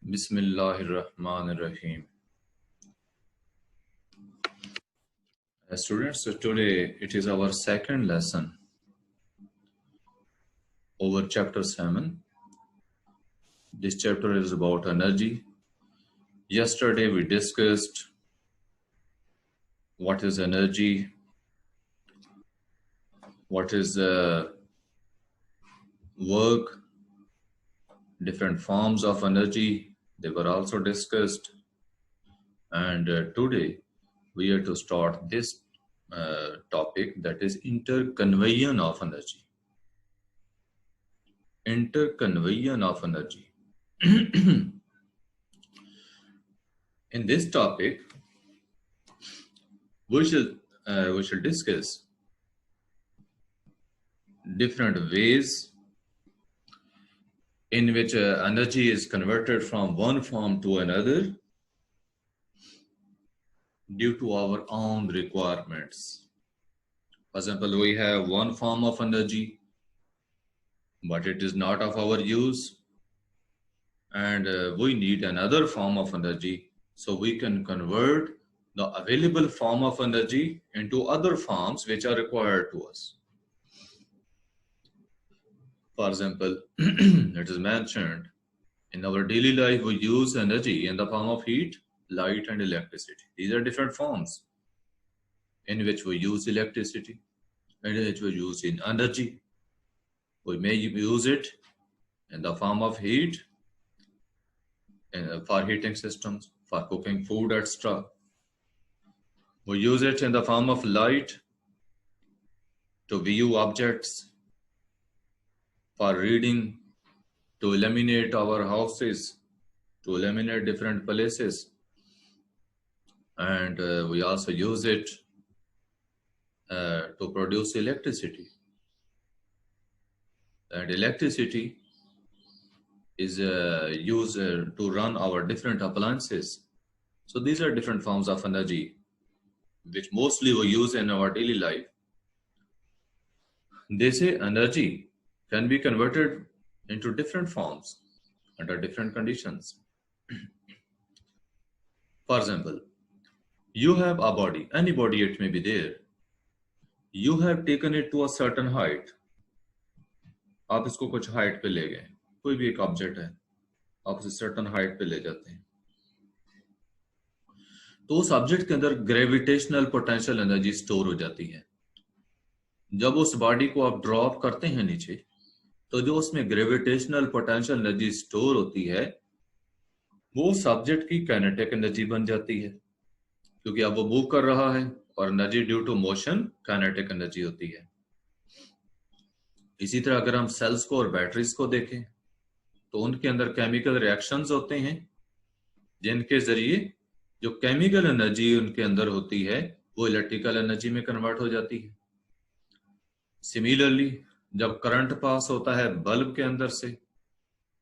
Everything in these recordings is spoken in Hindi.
Bismillahirrahmanirrahim. Students, so today it is our second lesson over chapter 7. This chapter is about energy. Yesterday we discussed what is energy, what is work, different forms of energy. They were also discussed. And today we are to start this topic, that is interconveyor of energy. Interconveyor of energy. In this topic, we shall discuss different ways in which energy is converted from one form to another due to our own requirements. For example, we have one form of energy, but it is not of our use, and we need another form of energy, so we can convert the available form of energy into other forms which are required to us. For example, it is mentioned in our daily life we use energy in the form of heat, light and electricity. These are different forms in which we use electricity, in which we use in energy. We may use it in the form of heat, for heating systems, for cooking food, etc. We use it in the form of light to view objects, for reading, to illuminate our houses, to illuminate different places. And we also use it to produce electricity. And electricity is used to run our different appliances. So these are different forms of energy which mostly we use in our daily life. They say energy can be converted into different forms under different conditions. For example, you have a body, any body it may be there. You have taken it to a certain height. आप इसको कुछ हाइट पे ले गए, कोई भी एक ऑब्जेक्ट है, आप उसे सर्टन हाइट पे ले जाते हैं, तो उस ऑब्जेक्ट के अंदर ग्रेविटेशनल पोटेंशियल एनर्जी स्टोर हो जाती है. जब उस बॉडी को आप ड्रॉप करते हैं नीचे, तो जो उसमें ग्रेविटेशनल पोटेंशियल एनर्जी स्टोर होती है वो सब्जेक्ट की काइनेटिक एनर्जी बन जाती है, क्योंकि अब वो मूव कर रहा है और energy due to motion kinetic energy होती है. इसी तरह अगर हम सेल्स को और बैटरीज को देखें तो उनके अंदर केमिकल रिएक्शंस होते हैं जिनके जरिए जो केमिकल एनर्जी उनके अंदर होती है वो इलेक्ट्रिकल एनर्जी में कन्वर्ट हो जाती है. सिमिलरली जब करंट पास होता है बल्ब के अंदर से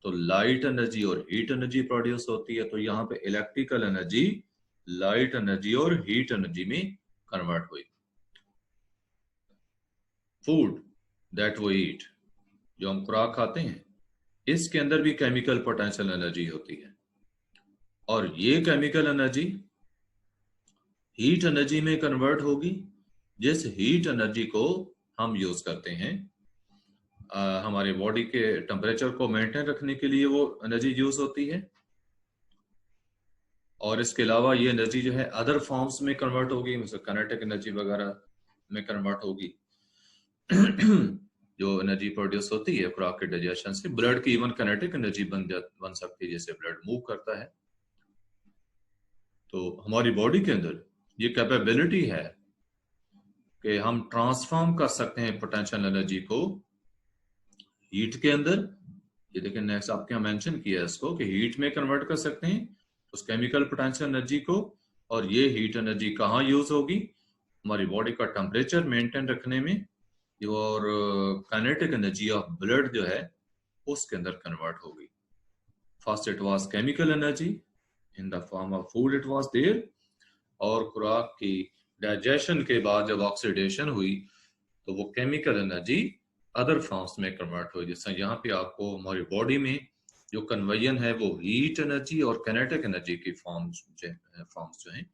तो लाइट एनर्जी और हीट एनर्जी प्रोड्यूस होती है. तो यहाँ पे इलेक्ट्रिकल एनर्जी लाइट एनर्जी और हीट एनर्जी में कन्वर्ट हुई. फूड दैट वी ईट, जो हम खुराक खाते हैं, इसके अंदर भी केमिकल पोटेंशियल एनर्जी होती है और ये केमिकल एनर्जी हीट एनर्जी में कन्वर्ट होगी. जिस हीट एनर्जी को हम यूज करते हैं हमारे बॉडी के टेम्परेचर को मेंटेन रखने के लिए वो एनर्जी यूज होती है, और इसके अलावा ये एनर्जी जो है अदर फॉर्म्स में कन्वर्ट होगी, जैसे काइनेटिक एनर्जी वगैरह में कन्वर्ट होगी. जो एनर्जी प्रोड्यूस होती है खुराक के डाइजेशन से, ब्लड की इवन काइनेटिक एनर्जी बन सकती है, जैसे ब्लड मूव करता है. तो हमारी बॉडी के अंदर ये कैपेबिलिटी है कि हम ट्रांसफॉर्म कर सकते हैं पोटेंशियल एनर्जी को हीट के अंदर. ये देखिए नेक्स्ट आपके यहाँ मेंशन किया है इसको कि हीट में कन्वर्ट कर सकते हैं उस केमिकल पोटेंशियल एनर्जी को. और ये हीट एनर्जी कहाँ यूज होगी? हमारी बॉडी का टेम्परेचर मेंटेन रखने में, और काइनेटिक एनर्जी ऑफ ब्लड जो है उसके अंदर कन्वर्ट होगी. First it was chemical energy in the form of food it was there, और खुराक की डाइजेशन के बाद जब ऑक्सीडेशन हुई तो वो केमिकल एनर्जी अदर फॉर्म्स में कन्वर्ट हुई. जैसे यहाँ पे आपको हमारी बॉडी में जो कन्वर्जन है वो हीट एनर्जी और काइनेटिक एनर्जी की फॉर्म्स जो हैं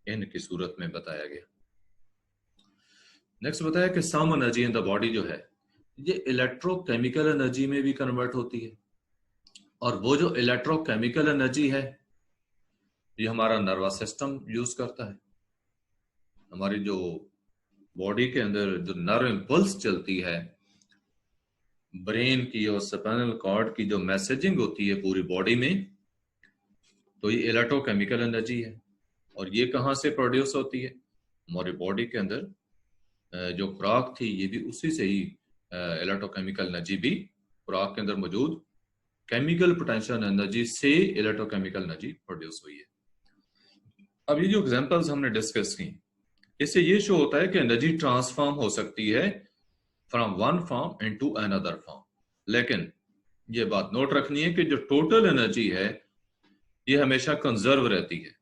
इनकी सूरत में बताया गया। नेक्स्ट बताया कि some energy in the body जो है ये इलेक्ट्रोकेमिकल एनर्जी में भी कन्वर्ट होती है, और वो जो इलेक्ट्रोकेमिकल एनर्जी है ये हमारा नर्वस सिस्टम यूज करता है। हमारी जो बॉडी के अंदर जो नर्व इम्पल्स चलती है, ब्रेन की और स्पाइनल कॉर्ड की जो मैसेजिंग होती है पूरी बॉडी में, तो ये इलेक्ट्रोकेमिकल एनर्जी है। और ये कहाँ से प्रोड्यूस होती है? हमारी बॉडी के अंदर जो खुराक थी ये भी उसी से ही इलेक्ट्रोकेमिकल एनर्जी भी खुराक के अंदर मौजूद केमिकल पोटेंशियल एनर्जी से इलेक्ट्रोकेमिकल एनर्जी प्रोड्यूस हुई है। अब ये जो एग्जांपल्स हमने डिस्कस की, इससे ये शो होता है कि एनर्जी ट्रांसफॉर्म हो सकती है from one form into another form. लेकिन ये बात नोट रखनी है कि जो टोटल एनर्जी है ये हमेशा कंजर्व रहती है।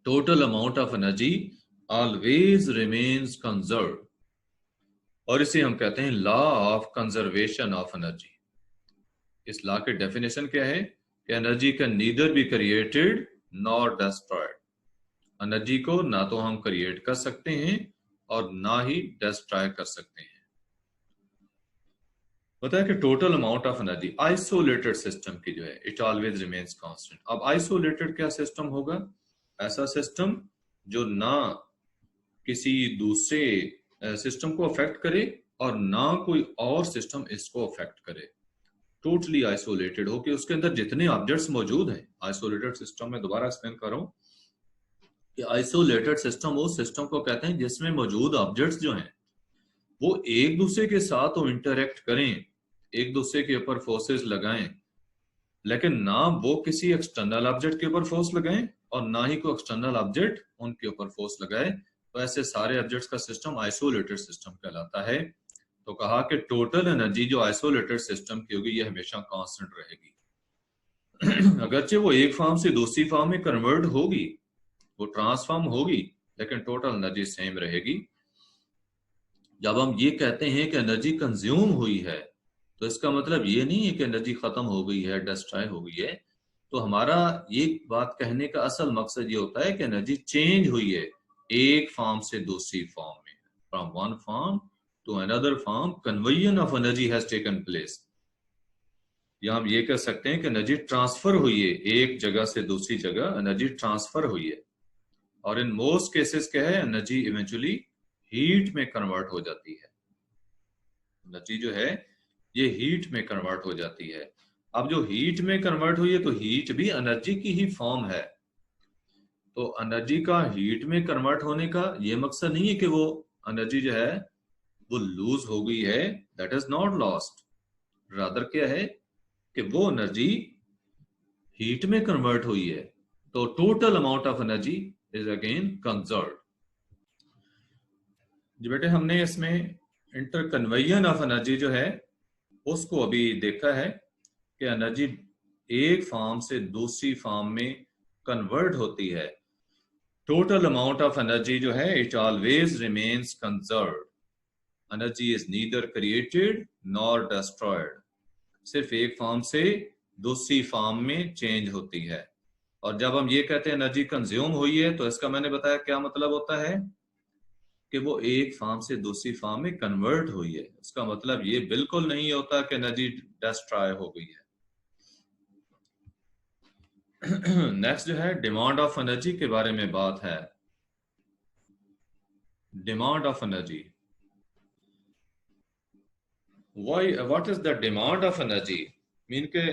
Total amount of energy always remains conserve, और इसे हम कहते हैं law of conservation of energy. इस लॉ की डेफिनेशन क्या है कि energy can neither be created nor destroyed. Energy को ना तो हम क्रिएट कर सकते हैं और ना ही डिस्ट्रॉय कर सकते हैं। बताया कि total amount of energy isolated system की जो है इट ऑलवेज रिमेन्स कांस्टेंट। अब आइसोलेटेड क्या सिस्टम होगा? ऐसा सिस्टम जो ना किसी दूसरे सिस्टम को अफेक्ट करे और ना कोई और सिस्टम इसको अफेक्ट करे। टोटली आइसोलेटेड हो कि उसके अंदर जितने ऑब्जेक्ट्स मौजूद हैं आइसोलेटेड सिस्टम में, दोबारा एक्सप्लेन कर रहा हूं कि आइसोलेटेड सिस्टम उस सिस्टम को कहते हैं जिसमें मौजूद ऑब्जेक्ट्स जो हैं वो एक दूसरे के साथ तो इंटरेक्ट करें, एक दूसरे के ऊपर फोर्सेस लगाएं, लेकिन ना वो किसी एक्सटर्नल ऑब्जेक्ट के ऊपर फोर्स लगाएं और ना ही कोई एक्सटर्नल ऑब्जेक्ट उनके ऊपर फोर्स लगाए। तो ऐसे सारे ऑब्जेक्ट्स का सिस्टम आइसोलेटेड सिस्टम कहलाता है। तो कहा कि टोटल एनर्जी जो आइसोलेटेड सिस्टम की होगी ये हमेशा कांस्टेंट रहेगी। अगरचे वो एक फॉर्म से दूसरी फॉर्म में कन्वर्ट होगी, वो ट्रांसफॉर्म होगी, लेकिन टोटल एनर्जी सेम रहेगी। जब हम ये कहते हैं कि एनर्जी कंज्यूम हुई है तो इसका मतलब ये नहीं है कि एनर्जी खत्म हो गई है, डिस्ट्रॉय हो गई है। तो हमारा ये बात कहने का असल मकसद ये होता है कि एनर्जी चेंज हुई है एक फॉर्म से दूसरी फॉर्म में, from one form to another form conversion of energy has taken place. या हम ये कह सकते हैं कि एनर्जी ट्रांसफर हुई है एक जगह से दूसरी जगह, एनर्जी ट्रांसफर हुई है। और इन मोस्ट केसेस क्या है, एनर्जी इवेंचुअली हीट में कन्वर्ट हो जाती है। एनर्जी जो है ये हीट में कन्वर्ट हो जाती है। अब जो हीट में कन्वर्ट हुई है तो हीट भी एनर्जी की ही फॉर्म है। तो एनर्जी का हीट में कन्वर्ट होने का ये मकसद नहीं है कि वो एनर्जी जो है वो लूज हो गई है, that is not lost. Rather क्या है कि वो एनर्जी हीट में कन्वर्ट हुई है, तो total amount of energy is again conserved. जी बेटे, हमने इसमें इंटर कन्वर्जन ऑफ एनर्जी जो है उसको अभी देखा है कि एनर्जी एक फॉर्म से दूसरी फॉर्म में कन्वर्ट होती है। टोटल अमाउंट ऑफ एनर्जी जो है it always remains conserved. Energy is neither created nor destroyed. सिर्फ एक फॉर्म से दूसरी फॉर्म में चेंज होती है। और जब हम ये कहते हैं एनर्जी कंज्यूम हुई है तो इसका मैंने बताया क्या मतलब होता है कि वो एक फॉर्म से दूसरी फॉर्म में कन्वर्ट हुई है। इसका मतलब ये बिल्कुल नहीं होता कि एनर्जी डिस्ट्रॉय हो गई है। नेक्स्ट जो है डिमांड ऑफ एनर्जी के बारे में बात है। Demand of energy, what is the demand of energy? Mean के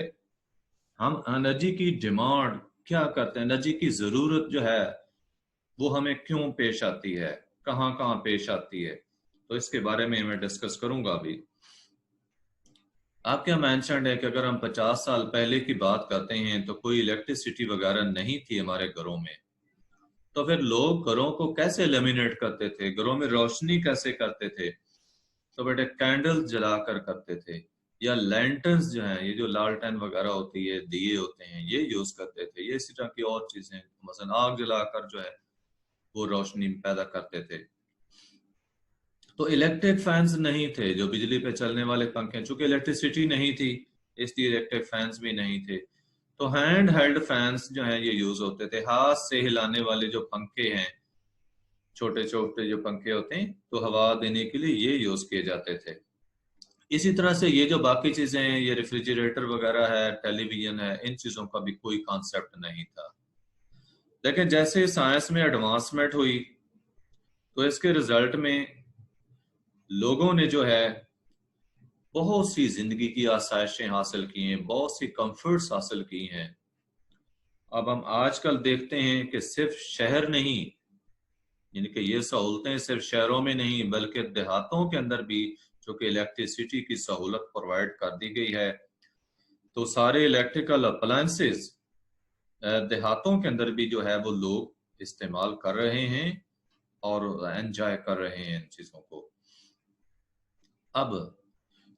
हम एनर्जी की डिमांड क्या करते हैं, एनर्जी की जरूरत जो है वो हमें क्यों पेश आती है, कहां कहां पेश आती है, तो इसके बारे में मैं डिस्कस करूंगा अभी। आपके यहाँ मेंशन्ड है कि अगर हम 50 साल पहले की बात करते हैं तो कोई इलेक्ट्रिसिटी वगैरह नहीं थी हमारे घरों में, तो फिर लोग घरों को कैसे इल्यूमिनेट करते थे, घरों में रोशनी कैसे करते थे? तो बेटे कैंडल्स जलाकर करते थे, या लैंटर्न्स जो हैं, ये जो लालटेन वगैरह होती है, दिए होते हैं, ये यूज करते थे। ये इसी तरह की और चीजें, मसलन आग जलाकर जो है वो रोशनी पैदा करते थे। तो इलेक्ट्रिक फैंस नहीं थे जो बिजली पे चलने वाले पंखे, चूंकि इलेक्ट्रिसिटी नहीं थी इसलिए इलेक्ट्रिक फैंस भी नहीं थे। तो हैंड हेल्ड फैंस जो हैं ये यूज होते थे। हाथ से हिलाने वाले जो पंखे हैं, छोटे छोटे जो पंखे होते हैं, तो हवा देने के लिए ये यूज किए जाते थे। इसी तरह से ये जो बाकी चीजें हैं, ये रेफ्रिजरेटर वगैरह है, टेलीविजन है, इन चीजों का भी कोई कॉन्सेप्ट नहीं था। लेकिन जैसे साइंस में एडवांसमेंट हुई तो इसके रिजल्ट में लोगों ने जो है बहुत सी जिंदगी की आसाइशें हासिल की हैं, बहुत सी कंफर्ट्स हासिल की हैं। अब हम आजकल देखते हैं कि सिर्फ शहर नहीं, यानी कि ये सहूलतें सिर्फ शहरों में नहीं बल्कि देहातों के अंदर भी, जो कि इलेक्ट्रिसिटी की सहूलत प्रोवाइड कर दी गई है, तो सारे इलेक्ट्रिकल अप्लायंसेस देहातों के अंदर भी जो है वो लोग इस्तेमाल कर रहे हैं और एंजॉय कर रहे हैं इन चीजों को। अब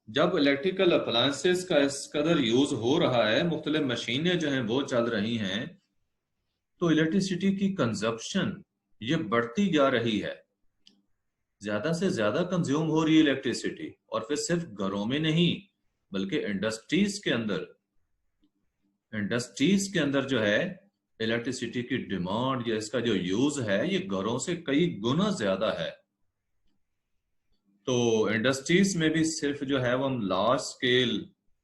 जब इलेक्ट्रिकल अप्लायंसेस का इस कदर यूज हो रहा है, मुख्तलिफ मशीनें जो हैं वो चल रही हैं, तो इलेक्ट्रिसिटी की कंजप्शन ये बढ़ती जा रही है, ज्यादा से ज्यादा कंज्यूम हो रही है इलेक्ट्रिसिटी। और फिर सिर्फ घरों में नहीं बल्कि इंडस्ट्रीज के अंदर जो है इलेक्ट्रिसिटी की डिमांड या इसका जो यूज है ये घरों से कई गुना ज्यादा है। तो इंडस्ट्रीज में भी सिर्फ जो है वो हम लार्ज स्केल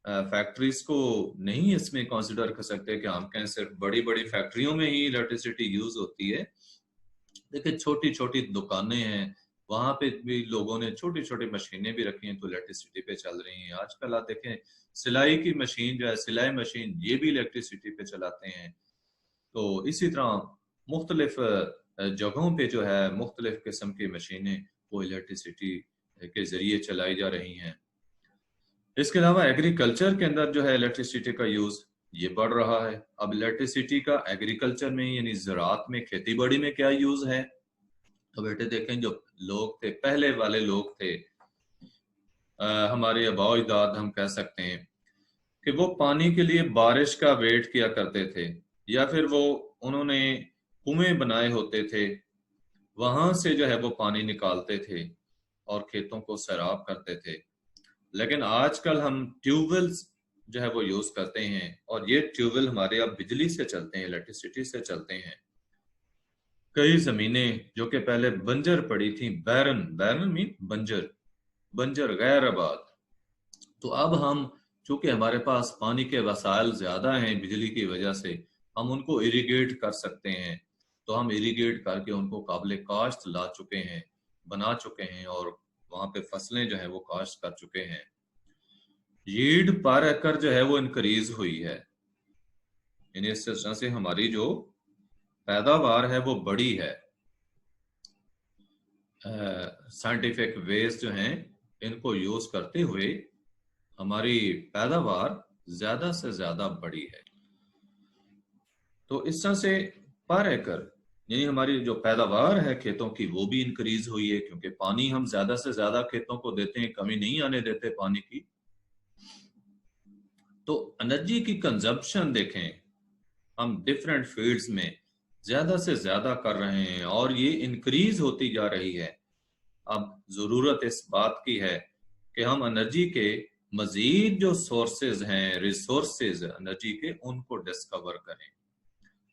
फैक्ट्रीज को नहीं इसमें कंसिडर कर सकते कि हम कहें सिर्फ बड़ी बड़ी फैक्ट्रियों में ही इलेक्ट्रिसिटी यूज होती है। देखिए छोटी छोटी दुकानें हैं, वहां पे भी लोगों ने छोटी छोटी मशीनें भी रखी हैं तो इलेक्ट्रिसिटी पे चल रही हैं। आजकल आप देखें सिलाई की मशीन जो है, सिलाई मशीन, ये भी इलेक्ट्रिसिटी पे चलाते हैं। तो इसी तरह मुख्तलिफ जगहों पे जो है मुख्तलिफ किस्म की मशीनें वो इलेक्ट्रिसिटी के जरिए चलाई जा रही हैं। इसके अलावा एग्रीकल्चर के अंदर जो है इलेक्ट्रिसिटी का यूज ये बढ़ रहा है। अब इलेक्ट्रिसिटी का एग्रीकल्चर में यानी ज़राअत में, खेती बाड़ी में क्या यूज है? तो बेटे देखें, जो लोग थे, पहले वाले लोग थे, हमारे आबा अजदाद हम कह सकते हैं कि वो पानी के लिए बारिश का वेट किया करते थे, या फिर वो उन्होंने कुएं बनाए होते थे, वहां से जो है वो पानी निकालते थे और खेतों को सैराब करते थे। लेकिन आजकल हम ट्यूबवेल्स जो है वो यूज करते हैं और ये ट्यूबवेल हमारे अब बिजली से चलते हैं, इलेक्ट्रिसिटी से चलते हैं। कई जमीनें जो कि पहले बंजर पड़ी थी, बैरन, बैरन मीन बंजर, बंजर गैर आबाद, तो अब हम चूंकि हमारे पास पानी के वसाइल ज्यादा हैं बिजली की वजह से, हम उनको इरिगेट कर सकते हैं। तो हम इरिगेट करके उनको काबिल काश्त ला चुके हैं, बना चुके हैं और वहां पे फसलें जो है वो काश्त कर चुके हैं। यील्ड पर एकड़ जो है वो इंक्रीज हुई है, यानी इस तरह से हमारी जो पैदावार है वो बड़ी है। साइंटिफिक वेज जो हैं इनको यूज करते हुए हमारी पैदावार ज्यादा से ज्यादा बड़ी है। तो इस तरह से पर एकड़ यानी हमारी जो पैदावार है खेतों की वो भी इंक्रीज हुई है, क्योंकि पानी हम ज्यादा से ज्यादा खेतों को देते हैं, कमी नहीं आने देते पानी की। तो एनर्जी की कंजप्शन देखें, हम डिफरेंट फील्ड्स में ज्यादा से ज्यादा कर रहे हैं और ये इंक्रीज होती जा रही है। अब जरूरत इस बात की है कि हम एनर्जी के मजीद जो सोर्सेज हैं, रिसोर्सेज एनर्जी के, उनको डिस्कवर करें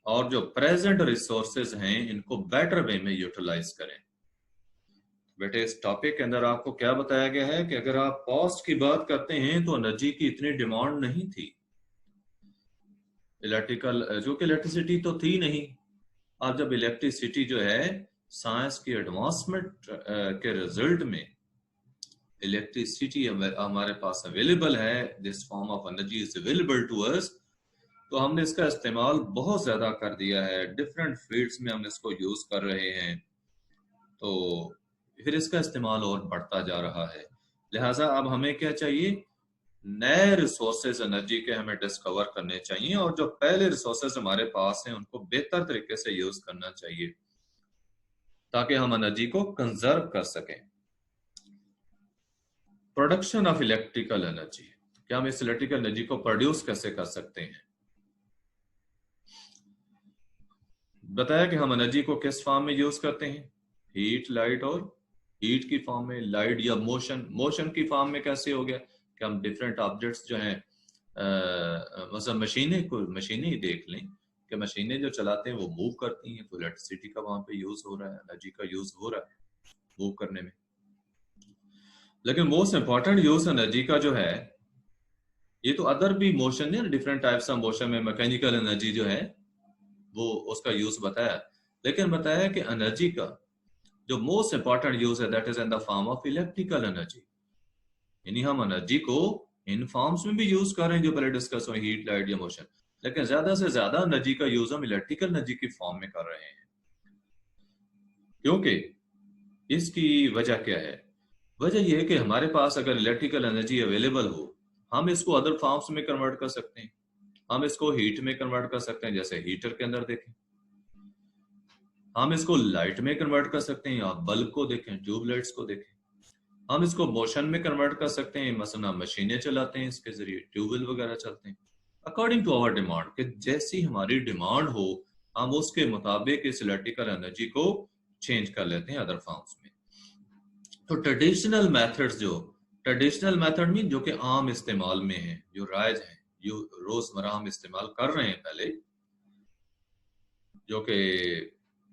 और जो प्रेजेंट रिसोर्सेज हैं इनको बेटर वे में यूटिलाइज करें। बेटे इस टॉपिक के अंदर आपको क्या बताया गया है कि अगर आप कॉस्ट की बात करते हैं तो एनर्जी की इतनी डिमांड नहीं थी, जो कि इलेक्ट्रिसिटी तो थी नहीं। अब जब इलेक्ट्रिसिटी जो है साइंस की एडवांसमेंट के रिजल्ट में इलेक्ट्रिसिटी हमारे पास अवेलेबल है, this form of energy is available to us, तो हमने इसका इस्तेमाल बहुत ज्यादा कर दिया है, डिफरेंट फील्ड्स में हम इसको यूज कर रहे हैं। तो फिर इसका इस्तेमाल और बढ़ता जा रहा है। लिहाजा अब हमें क्या चाहिए? नए रिसोर्सेज एनर्जी के हमें डिस्कवर करने चाहिए और जो पहले रिसोर्सेज हमारे पास हैं उनको बेहतर तरीके से यूज करना चाहिए ताकि हम एनर्जी को कंजर्व कर सकें। प्रोडक्शन ऑफ इलेक्ट्रिकल एनर्जी, क्या हम इस इलेक्ट्रिकल एनर्जी को प्रोड्यूस कैसे कर सकते हैं? बताया कि हम एनर्जी को किस फॉर्म में यूज करते हैं, हीट, लाइट, और हीट की फॉर्म में, लाइट या मोशन, मोशन की फॉर्म में कैसे हो गया कि हम डिफरेंट ऑब्जेक्ट्स जो हैं मतलब मशीनें ही देख लें कि मशीनें जो चलाते हैं वो मूव करती हैं, तो इलेक्ट्रिसिटी का वहां पे यूज हो रहा है, एनर्जी का यूज हो रहा है मूव करने में। लेकिन मोस्ट इंपॉर्टेंट यूज एनर्जी का जो है, ये तो अदर भी मोशन है, डिफरेंट टाइप्स ऑफ मोशन में मैकेनिकल एनर्जी जो है वो उसका यूज बताया, लेकिन बताया कि एनर्जी का जो मोस्ट इंपॉर्टेंट यूज है that is in the form of electrical energy. यानी हम एनर्जी को इन फॉर्म्स में भी यूज कर रहे हैं जो पहले डिस्कस हुए, हीट, लाइट या मोशन, लेकिन ज्यादा से ज्यादा एनर्जी का यूज हम इलेक्ट्रिकल एनर्जी की फॉर्म में कर रहे हैं। क्योंकि इसकी वजह क्या है? वजह यह है कि हमारे पास अगर इलेक्ट्रिकल एनर्जी अवेलेबल हो, हम इसको अदर फॉर्म्स में कन्वर्ट कर सकते हैं। हम इसको हीट में कन्वर्ट कर सकते हैं, जैसे हीटर के अंदर देखें। हम इसको लाइट में कन्वर्ट कर सकते हैं, आप बल्ब को देखें, ट्यूबलाइट्स को देखें। हम इसको मोशन में कन्वर्ट कर सकते हैं, मसलन हम मशीनें चलाते हैं, इसके जरिए ट्यूबवेल वगैरह चलते हैं। अकॉर्डिंग टू आवर डिमांड, कि जैसी हमारी डिमांड हो हम उसके मुताबिक इस इलेक्ट्रिकल एनर्जी को चेंज कर लेते हैं अदर फॉर्म्स में। तो ट्रेडिशनल मेथड में जो कि आम इस्तेमाल में है, जो राइज है, जो रोजमर्रा हम इस्तेमाल कर रहे हैं पहले, जो कि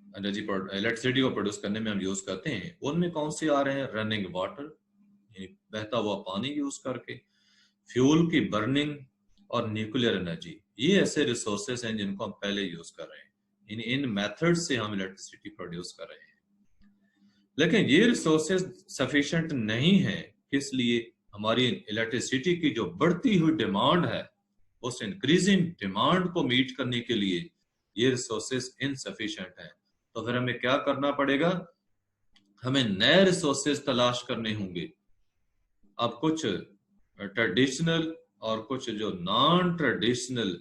एनर्जी इलेक्ट्रिसिटी को प्रोड्यूस करने में हम यूज करते हैं, उनमें कौन से आ रहे हैं? रनिंग वाटर, बहता हुआ पानी यूज करके, फ्यूल की बर्निंग, और न्यूक्लियर एनर्जी। ये ऐसे रिसोर्सेस हैं जिनको हम पहले यूज कर रहे हैं। इन मेथड्स से हम इलेक्ट्रिसिटी प्रोड्यूस कर रहे हैं, लेकिन ये रिसोर्सेज सफिशिएंट नहीं है। किस लिए? हमारी इलेक्ट्रिसिटी की जो बढ़ती हुई डिमांड है, उस इंक्रीजिंग डिमांड को मीट करने के लिए ये रिसोर्सेज इनसफिशिएंट है। तो फिर हमें क्या करना पड़ेगा? हमें नए रिसोर्सेज तलाश करने होंगे। अब कुछ ट्रेडिशनल और कुछ जो नॉन ट्रेडिशनल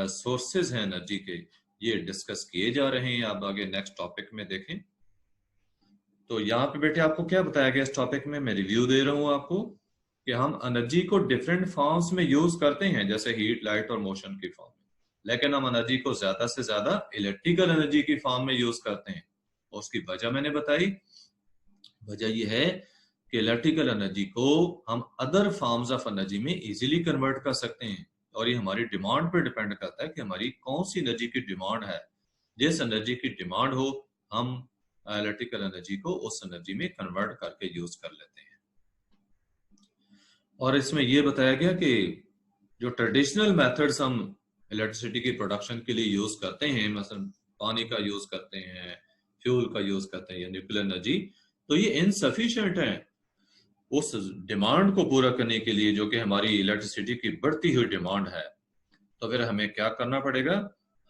सोर्सेज हैं एनर्जी के, ये डिस्कस किए जा रहे हैं। आप आगे नेक्स्ट टॉपिक में देखें। तो यहाँ पे बेटे आपको क्या बताया गया इस टॉपिक में? मैं रिव्यू दे रहा हूँ आपको कि हम एनर्जी को डिफरेंट फॉर्म्स में यूज करते हैं, जैसे हीट, लाइट और मोशन की फॉर्म में, लेकिन हम एनर्जी को ज्यादा से ज्यादा इलेक्ट्रिकल एनर्जी की फॉर्म में यूज करते हैं। उसकी वजह मैंने बताई। वजह यह है कि इलेक्ट्रिकल एनर्जी को हम अदर फॉर्म्स ऑफ एनर्जी में इजीली कन्वर्ट कर सकते हैं, और ये हमारी डिमांड पर डिपेंड करता है कि हमारी कौन सी एनर्जी की डिमांड है। जिस एनर्जी की डिमांड हो, हम इलेक्ट्रिकल एनर्जी को उस एनर्जी में कन्वर्ट करके यूज कर लेते हैं। और इसमें यह बताया गया कि जो ट्रेडिशनल मेथड्स हम इलेक्ट्रिसिटी की प्रोडक्शन के लिए यूज करते हैं, मसलन पानी का यूज करते हैं, फ्यूल का यूज करते हैं या न्यूक्लियर एनर्जी, तो ये इनसफिशिएंट है उस डिमांड को पूरा करने के लिए जो कि हमारी इलेक्ट्रिसिटी की बढ़ती हुई डिमांड है। तो फिर हमें क्या करना पड़ेगा?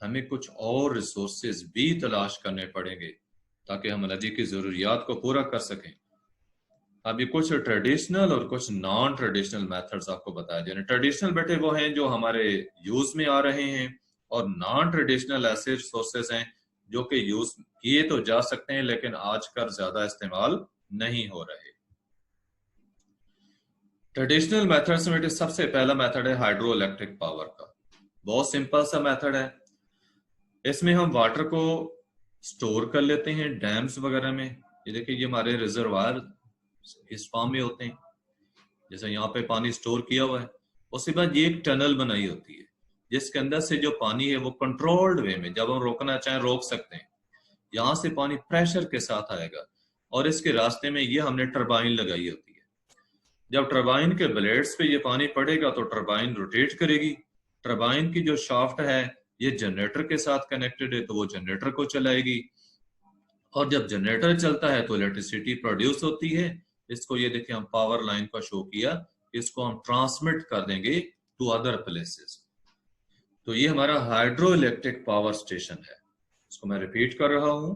हमें कुछ और रिसोर्सेज भी तलाश करने पड़ेंगे ताकि हम एनर्जी की जरूरियात को पूरा कर सकें। अब ये कुछ ट्रेडिशनल और कुछ नॉन ट्रेडिशनल मेथड्स आपको बताया जाए। ट्रेडिशनल बेटे वो हैं जो हमारे यूज में आ रहे हैं, और नॉन ट्रेडिशनल ऐसे रिसोर्सेज हैं जो कि यूज किए तो जा सकते हैं लेकिन आजकल ज्यादा इस्तेमाल नहीं हो रहे। ट्रेडिशनल मेथड्स में सबसे पहला मेथड है हाइड्रो इलेक्ट्रिक पावर का। बहुत सिंपल सा मेथड है। इसमें हम वाटर को स्टोर कर लेते हैं डैम्स वगैरह में। ये देखिए, ये हमारे रिजर्वायर इस फॉर्म में होते हैं, जैसे यहाँ पे पानी स्टोर किया हुआ है। उसके बाद ये एक टनल बनाई होती है जिसके अंदर से जो पानी है वो कंट्रोल्ड वे में, जब हम रोकना चाहें रोक सकते हैं। यहाँ से पानी प्रेशर के साथ आएगा, और इसके रास्ते में ये हमने टरबाइन लगाई होती है। जब टरबाइन के ब्लेड्स पे ये पानी पड़ेगा तो टरबाइन रोटेट करेगी। टरबाइन की जो शाफ्ट है ये जनरेटर के साथ कनेक्टेड है, तो वो जनरेटर को चलाएगी, और जब जनरेटर चलता है तो इलेक्ट्रिसिटी प्रोड्यूस होती है। इसको ये देखिए, हम पावर लाइन का शो किया, इसको हम ट्रांसमिट कर देंगे टू अदर प्लेसेस। तो ये हमारा हाइड्रो इलेक्ट्रिक पावर स्टेशन है। इसको मैं रिपीट कर रहा हूं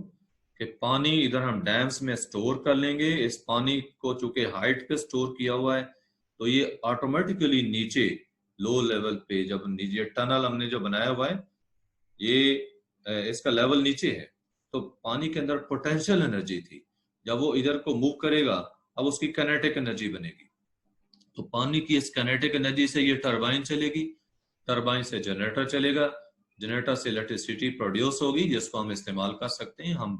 कि पानी इधर हम डैम्स में स्टोर कर लेंगे। इस पानी को चूंकि हाइट पे स्टोर किया हुआ है, तो ये ऑटोमेटिकली नीचे लो लेवल पे, जब नीचे टनल हमने जो बनाया हुआ है, ये इसका लेवल नीचे है, तो पानी के अंदर पोटेंशियल एनर्जी थी। जब वो इधर को मूव करेगा, अब उसकी काइनेटिक एनर्जी बनेगी। तो पानी की इस काइनेटिक एनर्जी से ये टरबाइन चलेगी, टरबाइन से जनरेटर चलेगा, जनरेटर से इलेक्ट्रिसिटी प्रोड्यूस होगी जिसको हम इस्तेमाल कर सकते हैं। हम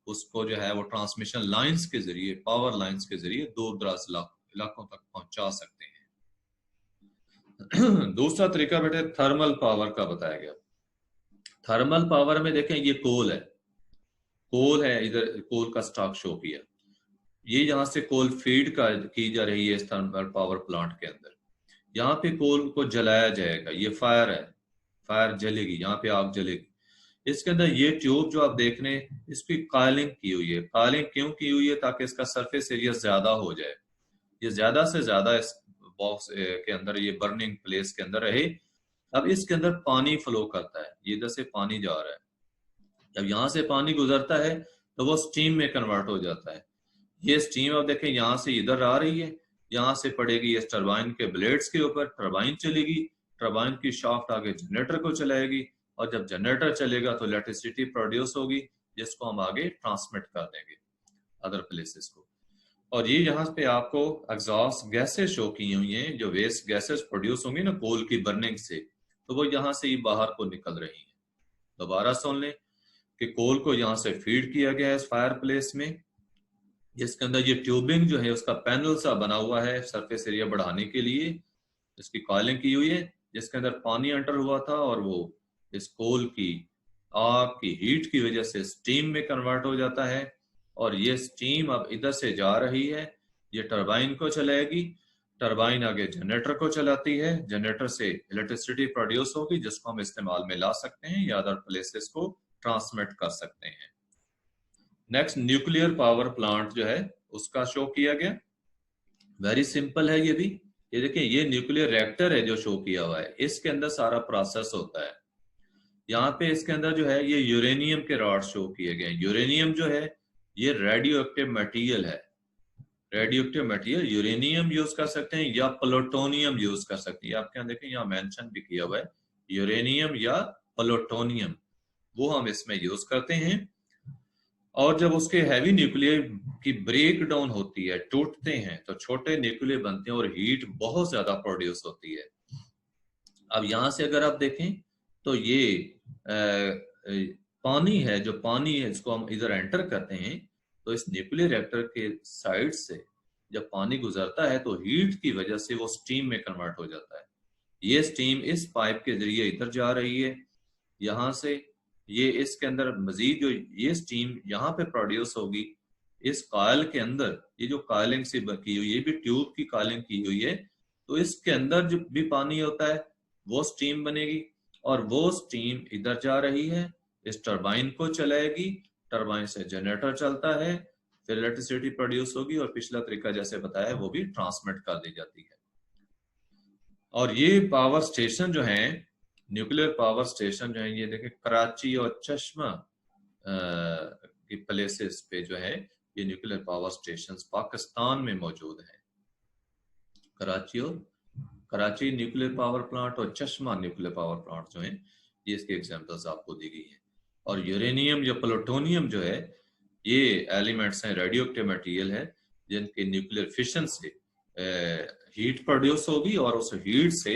उसको जो है वो ट्रांसमिशन लाइंस के जरिए, पावर लाइंस के जरिए दूर दराज इलाकों तक पहुंचा सकते हैं। दूसरा तरीका बेटे थर्मल पावर का बताया गया। थर्मल पावर में देखें ये कोल है, कोल है, इधर कोल का स्टॉक शो किया, ये यहाँ से कोल फीड का की जा रही है इस थर्मल पावर प्लांट के अंदर। यहाँ पे कोल को जलाया जाएगा, ये फायर है, फायर जलेगी, यहाँ पे आग जलेगी। इसके अंदर ये ट्यूब जो आप देख रहे हैं इसकी कालिंग की हुई है। कालिंग क्यों की हुई है? ताकि इसका सरफेस एरिया ज्यादा हो जाए, ये ज्यादा से ज्यादा इस बॉक्स के अंदर, ये बर्निंग प्लेस के अंदर रहे। अब इसके अंदर पानी फ्लो करता है, ये इधर से पानी जा रहा है, जब यहाँ से पानी गुजरता है तो वो स्टीम में कन्वर्ट हो जाता है। ये स्टीम अब देखें यहाँ से इधर आ रही है, यहाँ से पड़ेगी इस टरबाइन के ब्लेड्स के ऊपर, टरबाइन चलेगी, टरबाइन की शाफ्ट आगे जनरेटर को चलाएगी, और जब जनरेटर चलेगा तो इलेक्ट्रिसिटी प्रोड्यूस होगी, जिसको हम आगे ट्रांसमिट कर देंगे अदर प्लेसेस को। और ये यहाँ पे आपको एग्जॉस्ट गैसेस शो की हुई हैं, जो वेस्ट गैसेस प्रोड्यूस होंगी ना कोल की बर्निंग से, तो वो यहाँ से ही बाहर को निकल रही हैं। दोबारा सुन लें कि कोल को यहाँ से फीड किया गया है इस फायर प्लेस में, जिसके अंदर ये ट्यूबिंग जो है उसका पैनल सा बना हुआ है सरफेस एरिया बढ़ाने के लिए, इसकी कॉइलिंग की हुई है, जिसके अंदर पानी एंटर हुआ था और वो इस कोल की आग की हीट की वजह से स्टीम में कन्वर्ट हो जाता है। और ये स्टीम अब इधर से जा रही है, ये टरबाइन को चलाएगी, टरबाइन आगे जनरेटर को चलाती है, जनरेटर से इलेक्ट्रिसिटी प्रोड्यूस होगी जिसको हम इस्तेमाल में ला सकते हैं या अदर प्लेसेस को ट्रांसमिट कर सकते हैं। नेक्स्ट न्यूक्लियर पावर प्लांट जो है उसका शो किया गया, वेरी सिंपल है ये भी। ये देखिए ये न्यूक्लियर रिएक्टर है जो शो किया हुआ है, इसके अंदर सारा प्रोसेस होता है। यहाँ पे इसके अंदर जो है ये यूरेनियम के रॉड शो किए गए। यूरेनियम जो है ये रेडियो एक्टिव मटेरियल है, radio active material uranium use कर सकते हैं या प्लूटोनियम यूज कर सकते हैं। आपके यहाँ देखें यहाँ मेंशन भी किया हुआ है यूरेनियम या प्लूटोनियम, वो हम इसमें यूज करते हैं। और जब उसके हैवी न्यूक्लियर की ब्रेक डाउन होती है, टूटते हैं, तो छोटे न्यूक्लियर बनते हैं और हीट बहुत ज्यादा प्रोड्यूस होती है। अब यहां से अगर आप देखें तो ये पानी है, जो पानी है इसको हम इधर एंटर करते हैं, तो इस न्यूक्लियर रिएक्टर के साइड से जब पानी गुजरता है तो हीट की वजह से वो स्टीम में कन्वर्ट हो जाता है। ये स्टीम इस पाइप के जरिए इधर जा रही है, यहां से ये इसके अंदर मजीद जो ये स्टीम यहाँ पे प्रोड्यूस होगी इस कॉइल के अंदर, ये जो कॉइलिंग से की हुई, ये भी ट्यूब की कॉइलिंग की हुई है, तो इसके अंदर जो भी पानी होता है वो स्टीम बनेगी, और वो स्टीम इधर जा रही है, इस टरबाइन को चलाएगी, टरबाइन से जनरेटर चलता है, फिर इलेक्ट्रिसिटी प्रोड्यूस होगी, और पिछला तरीका जैसे बताया वो भी ट्रांसमिट कर दी जाती है। और ये पावर स्टेशन जो है, न्यूक्लियर पावर स्टेशन जो है, ये देखें कराची और चश्मा की प्लेसेस पे जो है ये न्यूक्लियर पावर स्टेशंस पाकिस्तान में मौजूद है। कराची न्यूक्लियर पावर प्लांट और चश्मा न्यूक्लियर पावर प्लांट जो है ये इसके एग्जांपल्स आपको दी गई है। और यूरेनियम या प्लूटोनियम जो है ये एलिमेंट्स हैं, रेडियो एक्टिव मटेरियल है, जिनके न्यूक्लियर फिशन से हीट प्रोड्यूस होगी, और उस हीट से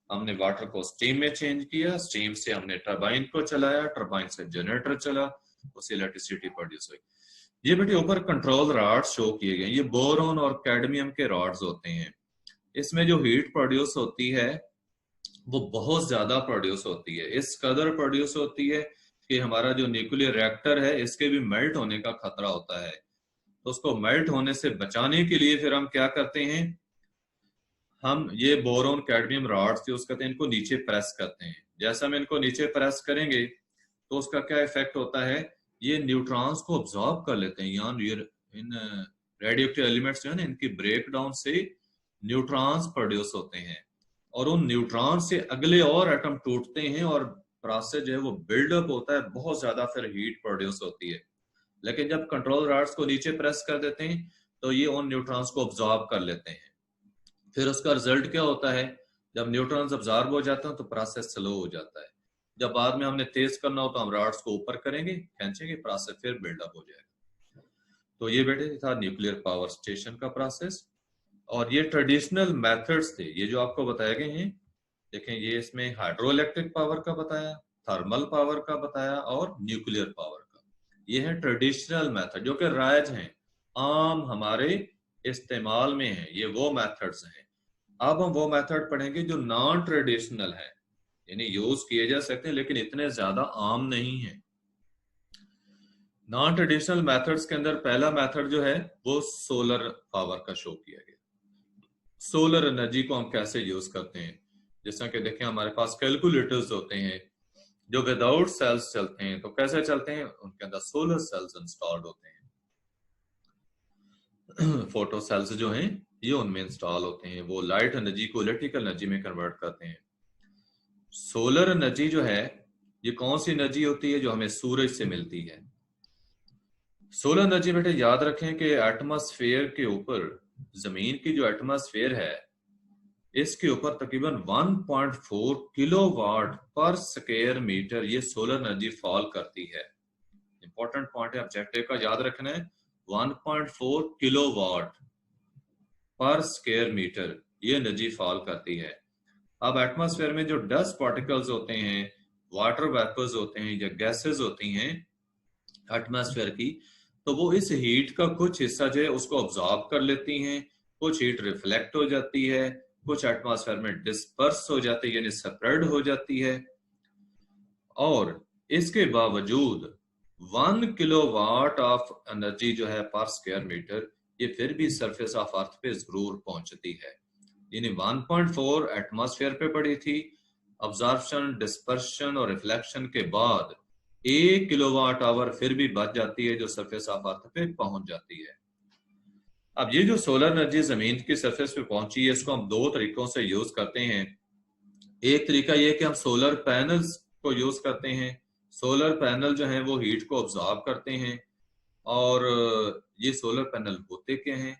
हमने वाटर को स्टीम में चेंज किया, स्टीम से हमने टरबाइन को चलाया, टरबाइन से जनरेटर चला, उससे इलेक्ट्रिसिटी प्रोड्यूस हुई। ये बेटे ऊपर कंट्रोल रॉड्स शो किए गए, ये बोरोन और कैडमियम के रॉड्स होते हैं। इसमें जो हीट प्रोड्यूस होती है वो बहुत ज्यादा प्रोड्यूस होती है, इस कदर प्रोड्यूस होती है कि हमारा जो न्यूक्लियर रिएक्टर है इसके भी मेल्ट होने का खतरा होता है। तो उसको मेल्ट होने से बचाने के लिए फिर हम क्या करते हैं, हम ये बोरोन कैडमियम रॉड्स यूज करते हैं, इनको नीचे प्रेस करते हैं। जैसा हम इनको नीचे प्रेस करेंगे तो उसका क्या इफेक्ट होता है, ये न्यूट्रॉन्स को ऑब्जॉर्ब कर लेते हैं। यहाँ इन रेडियो एक्टिव एलिमेंट्स जो है ना, इनकी ब्रेक डाउन से न्यूट्रॉन्स प्रोड्यूस होते हैं, और उन न्यूट्रॉन से अगले और एटम टूटते हैं, और प्रोसेस जो है वो बिल्डअप होता है, बहुत ज्यादा फिर हीट प्रोड्यूस होती है। लेकिन जब कंट्रोल रॉड्स को नीचे प्रेस कर देते हैं तो ये उन न्यूट्रॉन्स को ऑब्जॉर्ब कर लेते हैं। फिर उसका रिजल्ट क्या होता है, जब न्यूट्रॉन्स ऑब्जॉर्ब हो जाते हैं तो प्रोसेस स्लो हो जाता है। जब बाद में हमने तेज करना हो तो हम रॉड्स को ऊपर करेंगे, खींचेंगे, प्रोसेस फिर बिल्डअप हो जाएगा। तो ये बेटे था न्यूक्लियर पावर स्टेशन का प्रोसेस। और ये ट्रेडिशनल मेथड्स थे, ये जो आपको बताए गए हैं, देखें ये इसमें हाइड्रो इलेक्ट्रिक पावर का बताया, थर्मल पावर का बताया और न्यूक्लियर पावर का। ये है ट्रेडिशनल मेथड जो कि राइज हैं, आम हमारे इस्तेमाल में है, ये वो मेथड्स हैं। अब हम वो मेथड पढ़ेंगे जो नॉन ट्रेडिशनल है, यानी यूज किए जा सकते हैं लेकिन इतने ज्यादा आम नहीं है। नॉन ट्रेडिशनल मेथड्स के अंदर पहला मेथड जो है वो सोलर पावर का शो किया गया। सोलर एनर्जी को हम कैसे यूज करते हैं, जैसा कि देखें हमारे पास कैलकुलेटर्स होते हैं जो विदाउट सेल्स चलते हैं, तो कैसे चलते हैं, उनके अंदर सोलर सेल्स इंस्टॉल्ड होते हैं। फोटो सेल्स जो हैं ये उनमें इंस्टॉल होते हैं, वो लाइट एनर्जी को इलेक्ट्रिकल एनर्जी में कन्वर्ट करते हैं। सोलर एनर्जी जो है ये कौन सी एनर्जी होती है, जो हमें सूरज से मिलती है। सोलर एनर्जी बेटे याद रखें कि एटमॉस्फेयर के ऊपर, जमीन की जो एटमॉस्फेयर है इसके ऊपर तकरीबन 1.4 किलोवाट पर स्क्वायर मीटर ये सोलर एनर्जी फॉल करती है। इंपॉर्टेंट पॉइंट है, ऑब्जेक्टिव का याद रखना है, 1.4 किलोवाट पर स्क्वायर मीटर ये एनर्जी फॉल करती है। अब एटमॉस्फेयर में जो डस्ट पार्टिकल्स होते हैं, वाटर वेपर्स होते हैं या गैसेस होती हैं एटमॉस्फेयर की, तो वो इस हीट का कुछ हिस्सा जो है उसको ऑब्जॉर्ब कर लेती हैं, कुछ हीट रिफ्लेक्ट हो जाती है, कुछ एटमॉस्फेयर में डिस्पर्स हो जाती है यानी स्प्रेड हो जाती है। और इसके बावजूद 1 किलोवाट ऑफ एनर्जी जो है पर स्क्वायर मीटर ये फिर भी सरफेस ऑफ अर्थ पे जरूर पहुंचती है। यानी 1.4 एटमॉस्फेयर पे पड़ी थी, ऑब्जॉर्प्शन, डिस्पर्शन और रिफ्लेक्शन के बाद 1 किलोवाट आवर फिर भी बच जाती है जो सरफेस ऑफ अर्थ पे पहुंच जाती है। अब ये जो सोलर एनर्जी जमीन की सरफेस पे पहुंची है इसको हम दो तरीकों से यूज करते हैं। एक तरीका ये कि हम सोलर पैनल्स को यूज करते हैं। सोलर पैनल जो हैं वो हीट को ऑब्जॉर्ब करते हैं, और ये सोलर पैनल होते क्या हैं,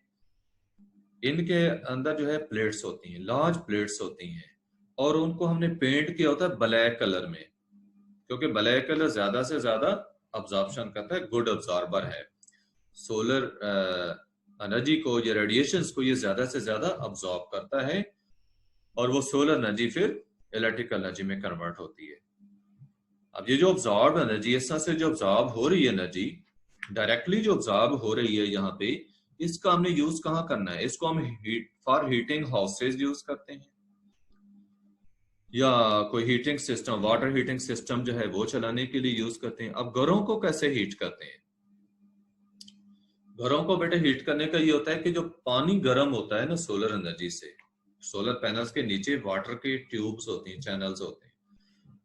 इनके अंदर जो है प्लेट्स होती हैं, लार्ज प्लेट्स होती हैं, और उनको हमने पेंट किया होता है ब्लैक कलर में, क्योंकि ब्लैक कलर ज्यादा से ज्यादा अब्जॉर्प्शन करता है, गुड अब्जॉर्बर है। सोलर एनर्जी को या रेडिएशंस को ये ज्यादा से ज्यादा अब्जॉर्ब करता है, और वो सोलर एनर्जी फिर इलेक्ट्रिकल एनर्जी में कन्वर्ट होती है। अब ये जो ऑब्जॉर्ब एनर्जी, इस तरह से जो ऑब्जॉर्ब हो रही है एनर्जी, डायरेक्टली जो ऑब्जॉर्ब हो रही है यहाँ पे, इसका हमने यूज कहाँ करना है, इसको हम फॉर हीटिंग हाउसेज यूज करते हैं, या कोई heating system, water heating system जो है वो चलाने के लिए यूज करते हैं। अब घरों को कैसे हीट करते हैं, घरों को बेटे हीट करने का ये होता है कि जो पानी गर्म होता है ना सोलर एनर्जी से, सोलर पैनल्स के नीचे वाटर के ट्यूब्स होती हैं, चैनल्स होते हैं,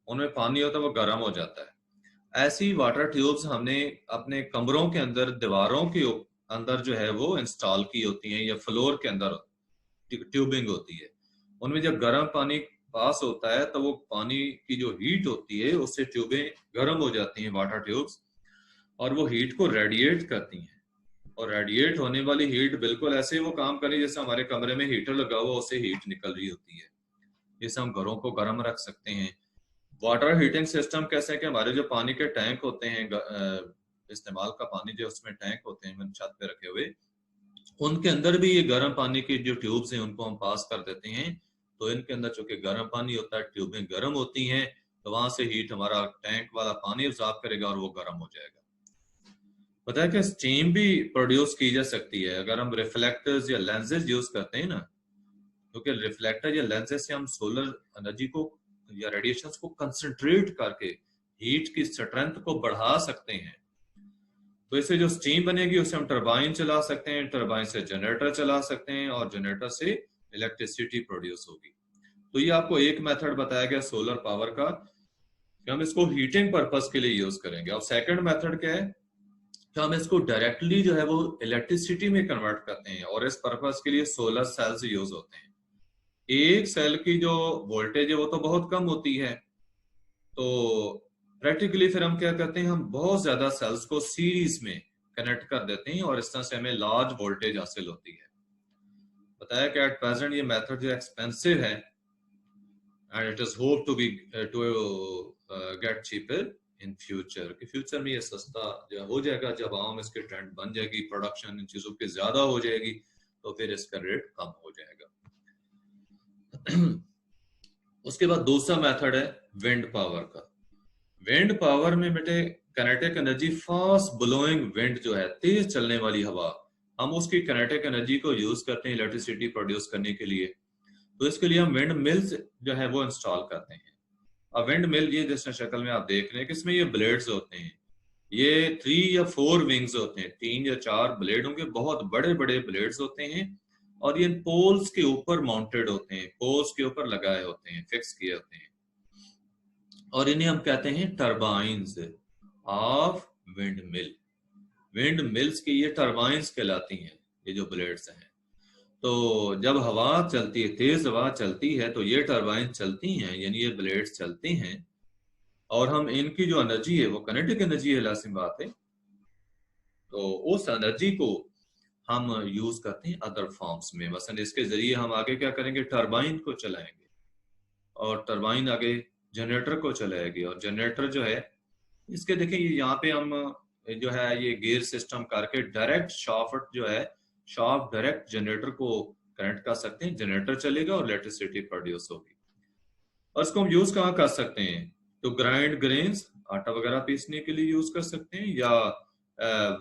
उनमें पानी होता है वो गर्म हो जाता है। ऐसी वाटर ट्यूब्स हमने अपने कमरों के अंदर, दीवारों के अंदर जो है वो इंस्टॉल की होती हैं, या फ्लोर के अंदर ट्यूबिंग होती है। उनमें जब गर्म पानी पास होता है तो वो पानी की जो हीट होती है उससे ट्यूबें गर्म हो जाती हैं, वाटर ट्यूब्स, और वो हीट को रेडिएट करती हैं। और रेडिएट होने वाली हीट बिल्कुल ऐसे ही वो काम करें जैसे हमारे कमरे में हीटर लगा हुआ उससे हीट निकल रही होती है। जैसे हम घरों को गर्म रख सकते हैं। वाटर हीटिंग सिस्टम कैसे है कि हमारे जो पानी के टैंक होते हैं, इस्तेमाल का पानी जो उसमें टैंक होते हैं छत पे रखे हुए, उनके अंदर भी ये गर्म पानी की जो ट्यूब्स हैं उनको हम पास कर देते हैं। तो इनके अंदर चूंकि गर्म पानी होता है, ट्यूबें गर्म होती हैं, तो वहां से हीट हमारा टैंक वाला पानी अब्सॉर्ब करेगा और वो गर्म हो जाएगा। पता है कि स्टीम भी प्रोड्यूस की जा सकती है अगर हम रिफ्लेक्टर्स या लेंसेज यूज करते हैं ना, क्योंकि रिफ्लेक्टर या लेंसेज से हम सोलर एनर्जी को या रेडिएशंस को कंसंट्रेट करके हीट की स्ट्रेंथ को बढ़ा सकते हैं। तो इससे जो स्टीम बनेगी उससे हम टरबाइन चला सकते हैं, टरबाइन से जनरेटर चला सकते हैं, और जनरेटर से इलेक्ट्रिसिटी प्रोड्यूस होगी। तो ये आपको एक मेथड बताया गया सोलर पावर का कि हम इसको हीटिंग पर्पस के लिए यूज करेंगे। अब सेकंड मेथड क्या है कि हम इसको डायरेक्टली जो है वो इलेक्ट्रिसिटी में कन्वर्ट करते हैं, और इस पर्पस के लिए सोलर सेल्स यूज होते हैं। एक सेल की जो वोल्टेज है वो तो बहुत कम होती है, तो प्रैक्टिकली फिर हम क्या करते हैं, हम बहुत ज्यादा सेल्स को सीरीज में कनेक्ट कर देते हैं, और इस तरह से हमें लार्ज वोल्टेज हासिल होती है। बताया कि एट प्रेजेंट ये मेथड जो एक्सपेंसिव है, and it is hope to be to get cheaper in future, कि फ्यूचर में ये सस्ता जो हो जाएगा, जब आम इसके ट्रेंड बन जाएगी, प्रोडक्शन इन चीजों की ज्यादा हो जाएगी, तो फिर इसका रेट कम हो जाएगा। उसके बाद दूसरा मेथड है विंड पावर का। विंड पावर में बेटे kinetic energy, fast blowing wind जो है, तेज चलने वाली हवा, हम उसकी काइनेटिक एनर्जी को यूज करते हैं इलेक्ट्रिसिटी प्रोड्यूस करने के लिए। तो इसके लिए हम विंड मिल्स जो है वो इंस्टॉल करते हैं। अब विंड मिल ये जिस शक्ल में आप देख रहे हैं कि इसमें ये ब्लेड्स होते हैं, ये 3 या 4 विंग्स होते हैं, 3 या 4 ब्लेड होंगे, बहुत बड़े बड़े ब्लेड्स होते हैं और ये पोल्स के ऊपर माउंटेड होते हैं, पोल्स के ऊपर लगाए होते हैं, फिक्स किए होते हैं और इन्हें हम कहते हैं turbines of wind mill. Wind mills की ये टरबाइंस कहलाती हैं, ये जो ब्लेड्स हैं। तो जब हवा चलती है, तेज हवा चलती है, तो ये टरबाइन चलती हैं, यानी ये ब्लेड्स चलती हैं और हम इनकी जो एनर्जी है वो काइनेटिक एनर्जी है, लाजिम बात है। तो उस एनर्जी को हम यूज करते हैं अदर फॉर्म्स में। मसलन इसके जरिए हम आगे क्या करेंगे, टरबाइन को चलाएंगे और टरबाइन आगे जनरेटर को चलाएगी और जनरेटर जो है इसके देखिए यहाँ पे हम जो है ये गियर सिस्टम करके डायरेक्ट शाफ्ट जो है, शाफ्ट डायरेक्ट जनरेटर को कनेक्ट कर सकते हैं, जनरेटर चलेगा और इलेक्ट्रिसिटी प्रोड्यूस होगी। और इसको हम यूज कहाँ कर सकते हैं, तो ग्राइंड ग्रेन्स, आटा वगैरह पीसने के लिए यूज कर सकते हैं, या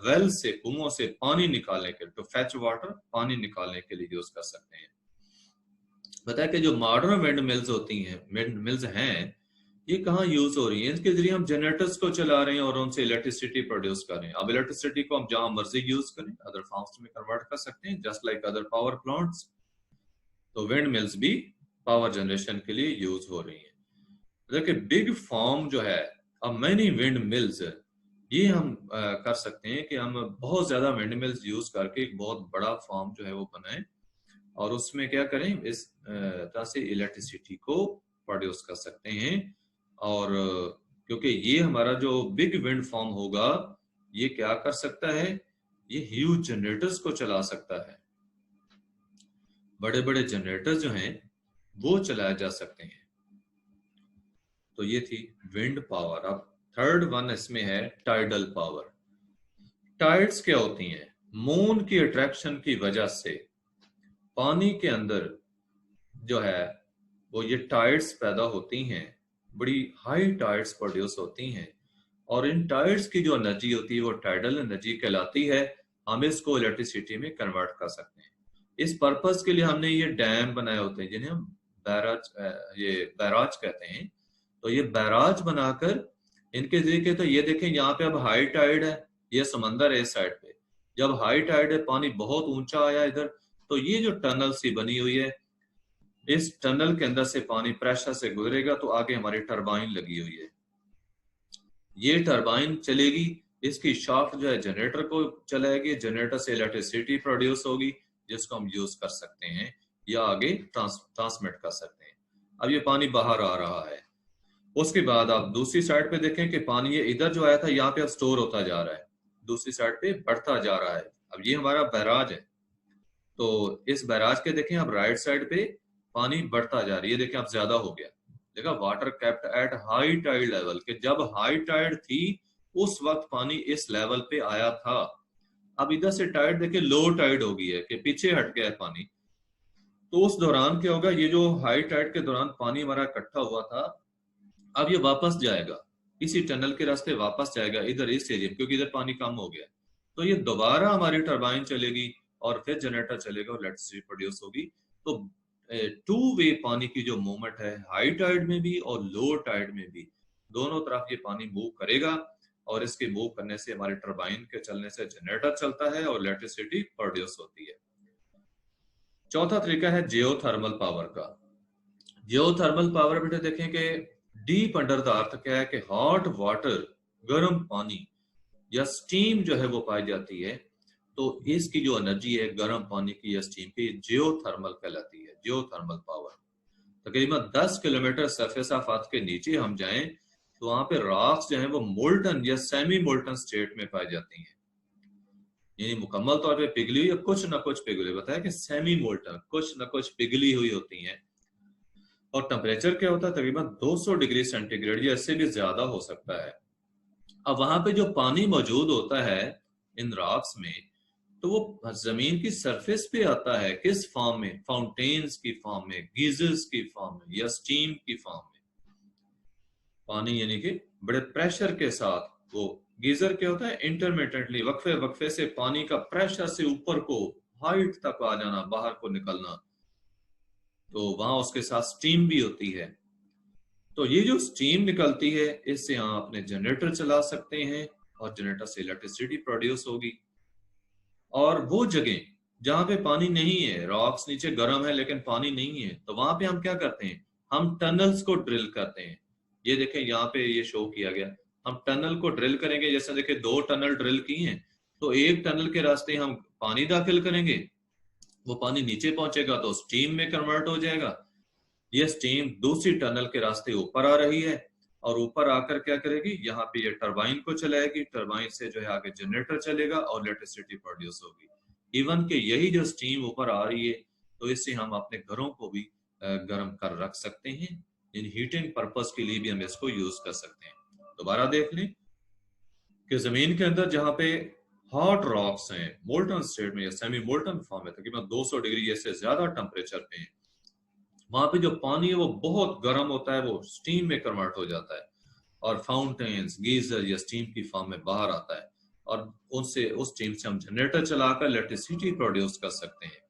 वेल से, कुओं से पानी निकालने के लिए, तो फैच वाटर, पानी निकालने के लिए यूज कर सकते हैं। बताया कि जो मॉडर्न विंड मिल्स होती हैं, विंड मिल्स हैं, ये कहाँ यूज हो रही है, इसके जरिए हम जनरेटर्स को चला रहे हैं और उनसे इलेक्ट्रिसिटी प्रोड्यूस कर रहे हैं। अब इलेक्ट्रिसिटी को हम जहां मर्जी यूज करें, अदर फॉर्म्स में कन्वर्ट कर सकते हैं, just like other power plants. तो विंड मिल्स भी पावर जनरेशन के लिए यूज हो रही है। देखिए बिग फॉर्म जो है, अब मैनी विंड मिल्स, ये हम कर सकते हैं कि हम बहुत ज्यादा विंड मिल्स यूज करके एक बहुत बड़ा फॉर्म जो है वो बनाएं और उसमें क्या करें, इस तरह से इलेक्ट्रिसिटी को प्रोड्यूस कर सकते हैं। और क्योंकि ये हमारा जो बिग विंड फॉर्म होगा, ये क्या कर सकता है, ये ह्यूज जनरेटर्स को चला सकता है, बड़े बड़े जनरेटर्स जो हैं वो चलाए जा सकते हैं। तो ये थी विंड पावर। अब थर्ड वन इसमें है टाइडल पावर। टाइड्स क्या होती हैं, मून की अट्रैक्शन की वजह से पानी के अंदर जो है वो ये टाइड्स पैदा होती हैं, बड़ी हाई टाइड्स प्रोड्यूस होती हैं और इन टाइड्स की जो एनर्जी होती है वो टाइडल एनर्जी कहलाती है। हम इसको इलेक्ट्रिसिटी में कन्वर्ट कर सकते हैं। इस पर्पस के लिए हमने ये डैम बनाए होते हैं जिन्हें हम बैराज, ये बैराज कहते हैं। तो ये बैराज बनाकर इनके जरिए, तो ये देखें यहाँ पे अब हाई टाइड है, ये समंदर है इस साइड पे, जब हाई टाइड है, पानी बहुत ऊंचा आया इधर, तो ये जो टनल सी बनी हुई है, इस टनल के अंदर से पानी प्रेशर से गुजरेगा तो आगे हमारी टरबाइन लगी हुई है, ये टरबाइन चलेगी, इसकी शाफ्ट जो है जनरेटर को चलाएगी, जनरेटर से इलेक्ट्रिसिटी प्रोड्यूस होगी जिसको हम यूज कर सकते हैं या आगे ट्रांसमिट कर सकते हैं। अब ये पानी बाहर आ रहा है, उसके बाद आप दूसरी साइड पे देखें कि पानी ये इधर जो आया था यहाँ पे अब स्टोर होता जा रहा है, दूसरी साइड पे बढ़ता जा रहा है। अब ये हमारा बैराज है, तो इस बैराज के देखें अब राइट साइड पे पानी बढ़ता जा रहा है, ये देखें अब ज्यादा हो गया, देखा, water kept at high tide level, कि जब हाई टाइड थी उस वक्त पानी इस लेवल पे आया था। अब इधर से टाइड देखे लो टाइड हो गई है कि पीछे हट गया है पानी, तो उस दौरान क्या होगा, ये जो हाई टाइड के दौरान पानी हमारा इकट्ठा हुआ था, अब ये वापस जाएगा, इसी टनल के रास्ते वापस जाएगा इधर इस एरिया, क्योंकि इधर पानी कम हो गया, तो ये दोबारा हमारी टरबाइन चलेगी और फिर जनरेटर चलेगा और इलेक्ट्रिसिटी प्रोड्यूस होगी। तो टू वे पानी की जो मूवमेंट है, हाई टाइड में भी और लो टाइड में भी, दोनों तरफ ये पानी मूव करेगा और इसके मूव करने से हमारे टरबाइन के चलने से जनरेटर चलता है और इलेक्ट्रिसिटी प्रोड्यूस होती है। चौथा तरीका है जियोथर्मल पावर का। जियोथर्मल पावर बेटे देखें कि डीप अंडर द अर्थ क्या है कि हॉट वाटर, गर्म पानी या स्टीम जो है वो पाई जाती है, तो इसकी जो एनर्जी है गर्म पानी की या स्टीम की, जियोथर्मल कहलाती है, जियोथर्मल पावर। तकरीबन 10 किलोमीटर सरफेस ऑफ अर्थ के नीचे हम जाएं तो वहां पे रॉक्स जो है वो मोल्टन या सेमी मोल्टन स्टेट में पाई जाती हैं, यानी मुकम्मल तौर पे पिघली हुई या कुछ ना कुछ पिघली, बताया कि सेमी मोल्टन, कुछ ना कुछ पिघली हुई होती हैं। और टेम्परेचर क्या होता है, तकरीबन 200 डिग्री सेंटीग्रेड या इससे भी ज्यादा हो सकता है। अब वहां पे जो पानी मौजूद होता है इन रॉक्स में, तो वो जमीन की सरफेस पे आता है किस फॉर्म में, फाउंटेन्स की फॉर्म में, गीजर्स की फॉर्म में या स्टीम की फॉर्म में। पानी यानी कि बड़े प्रेशर के साथ, वो गीजर क्या होता है, इंटरमिटेंटली वक्फे वक्फे से पानी का प्रेशर से ऊपर को हाइट तक आ जाना, बाहर को निकलना, तो वहां उसके साथ स्टीम भी होती है। तो ये जो स्टीम निकलती है इससे आप अपने जनरेटर चला सकते हैं और जनरेटर से इलेक्ट्रिसिटी प्रोड्यूस होगी। और वो जगह जहां पे पानी नहीं है, रॉक्स नीचे गर्म है लेकिन पानी नहीं है, तो वहां पे हम क्या करते हैं, हम टनल्स को ड्रिल करते हैं। ये देखें यहाँ पे ये शो किया गया, हम टनल को ड्रिल करेंगे। जैसे देखें 2 टनल ड्रिल की हैं, तो एक टनल के रास्ते हम पानी दाखिल करेंगे, वो पानी नीचे पहुंचेगा तो स्टीम में कन्वर्ट हो जाएगा। ये स्टीम दूसरी टनल के रास्ते ऊपर आ रही है और ऊपर आकर क्या करेगी, यहाँ पे ये टरबाइन को चलाएगी, टरबाइन से जो है आगे जनरेटर चलेगा और इलेक्ट्रिसिटी प्रोड्यूस होगी। इवन के यही जो स्टीम ऊपर आ रही है, तो इससे हम अपने घरों को भी गर्म कर रख सकते हैं, यानी हीटिंग पर्पस के लिए भी हम इसको यूज कर सकते हैं। दोबारा देख लें कि जमीन के अंदर जहाँ पे हॉट रॉक्स हैं, मोल्टन स्टेट में या सेमी मोल्टन फॉर्म में, तकरीबन 200 डिग्री से ज्यादा टेम्परेचर पे है, वहां पे जो पानी है वो बहुत गर्म होता है, वो स्टीम में कन्वर्ट हो जाता है और फाउंटेन्स, गीजर या स्टीम की फॉर्म में बाहर आता है और उनसे उस स्टीम से हम जनरेटर चलाकर इलेक्ट्रिसिटी प्रोड्यूस कर सकते हैं।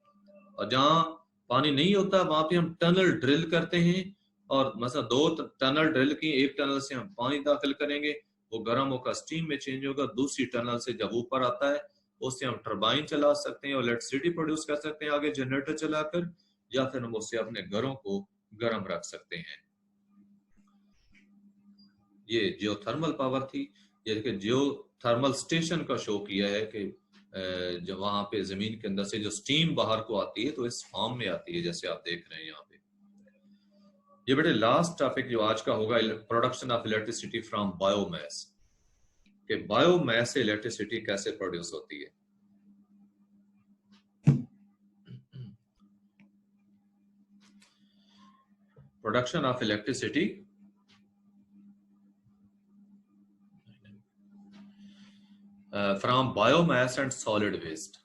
और जहाँ पानी नहीं होता वहां पे हम टनल ड्रिल करते हैं और मतलब 2 टनल ड्रिल की, एक टनल से हम पानी दाखिल करेंगे, वो गर्म होकर स्टीम में चेंज होगा, दूसरी टनल से जब ऊपर आता है उससे हम टरबाइन चला सकते हैं और इलेक्ट्रिसिटी प्रोड्यूस कर सकते हैं आगे जनरेटर चलाकर, या फिर हम उससे अपने घरों को गर्म रख सकते हैं। ये जियोथर्मल पावर थी। ये देखिए जियोथर्मल स्टेशन का शो किया है कि जब वहां पे जमीन के अंदर से जो स्टीम बाहर को आती है तो इस फॉर्म में आती है जैसे आप देख रहे हैं यहाँ पे। ये बेटे लास्ट टॉपिक जो आज का होगा, production of electricity from biomass, कि बायोमास से इलेक्ट्रिसिटी कैसे प्रोड्यूस होती है। Production of electricity from biomass and solid waste.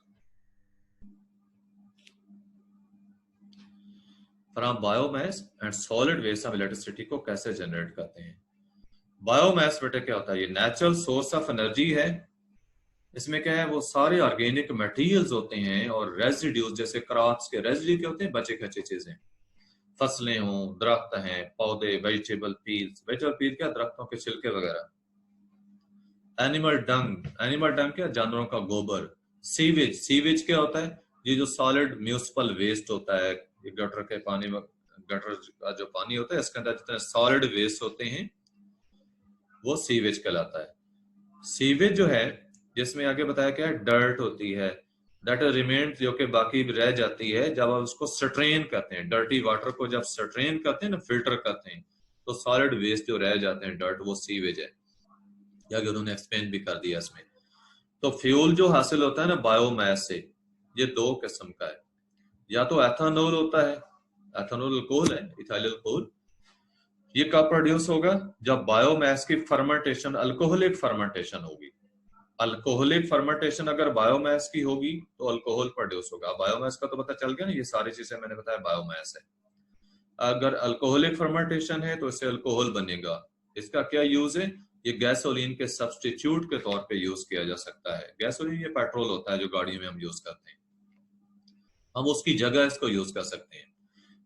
From biomass and solid waste हम इलेक्ट्रिसिटी को कैसे जनरेट करते हैं। बायोमास बेटे क्या होता है, ये नेचुरल सोर्स ऑफ एनर्जी है। इसमें क्या है, वो सारे ऑर्गेनिक मटेरियल्स होते हैं और रेजिड्यूज, जैसे क्रॉप्स के रेजिड्यू क्या होते हैं, बचे खचे चीजें, फसलें हों, दरख्त हैं, पौधे, वेजिटेबल पील्स, वेजिटेबल पील क्या, दरख्तों के छिलके वगैरह, एनिमल डंग, एनिमल डंग क्या, जानवरों का गोबर, सीवेज, सीवेज क्या होता है, ये जो सॉलिड म्यूनिसिपल वेस्ट होता है, ये गटर के पानी में, गटर का जो पानी होता है इसके अंदर जितने सॉलिड वेस्ट होते हैं वो सीवेज कहलाता है। सीवेज जो है, जिसमें आगे बताया क्या है, डर्ट होती है, दैट रिमेन्स, जो कि बाकी रह जाती है जब आप उसको स्ट्रेन करते हैं, डर्टी वाटर को जब स्ट्रेन करते हैं ना, फिल्टर करते हैं, तो सॉलिड वेस्ट जो रह जाते हैं, डर्ट, वो सीवेज है। या उन्होंने एक्सप्लेन भी कर दिया इसमें। तो फ्यूल जो हासिल होता है ना बायोमास से, ये 2 किस्म का है। या तो एथेनॉल होता है, एथेनॉल अल्कोहल है, इथाइल अल्कोहल, ये कब प्रोड्यूस होगा, जब बायोमास की फर्मेंटेशन, अल्कोहलिक फर्मेंटेशन होगी। अल्कोहलिक फर्मेंटेशन अगर बायोमास की होगी तो अल्कोहल प्रोड्यूस होगा। बायोमास का तो पता चल गया ना, ये सारी चीजें मैंने बताया बायोमास है। अगर अल्कोहलिक फर्मेंटेशन है तो इससे अल्कोहल बनेगा। इसका क्या यूज है, ये गैसोलीन के सब्सटीट्यूट के तौर पे यूज किया जा सकता है। गैसोलीन ये पेट्रोल होता है जो गाड़ियों में हम यूज करते हैं, हम उसकी जगह इसको यूज कर सकते हैं।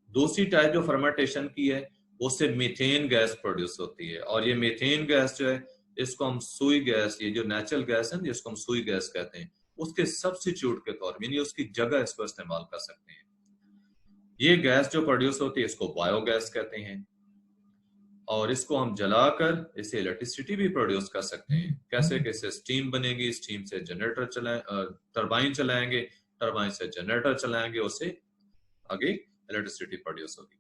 दूसरी टाइप जो फर्मेंटेशन की है, उससे मीथेन गैस प्रोड्यूस होती है, और ये मीथेन गैस जो है, इसको हम सुई गैस, ये जो नेचुरल गैस है जिसको हम सुई गैस कहते हैं, उसके सब्स्टिट्यूट के तौर में, यानी उसकी जगह इसको इस्तेमाल कर सकते हैं। ये गैस जो प्रोड्यूस होती है इसको बायोगैस कहते हैं, और इसको हम जलाकर इसे इलेक्ट्रिसिटी भी प्रोड्यूस कर सकते हैं। कैसे, कैसे स्टीम बनेगी, स्टीम से जनरेटर चलाएं, टरबाइन चलाएंगे, टरबाइन से जनरेटर चलाएंगे, उससे आगे इलेक्ट्रिसिटी प्रोड्यूस होगी।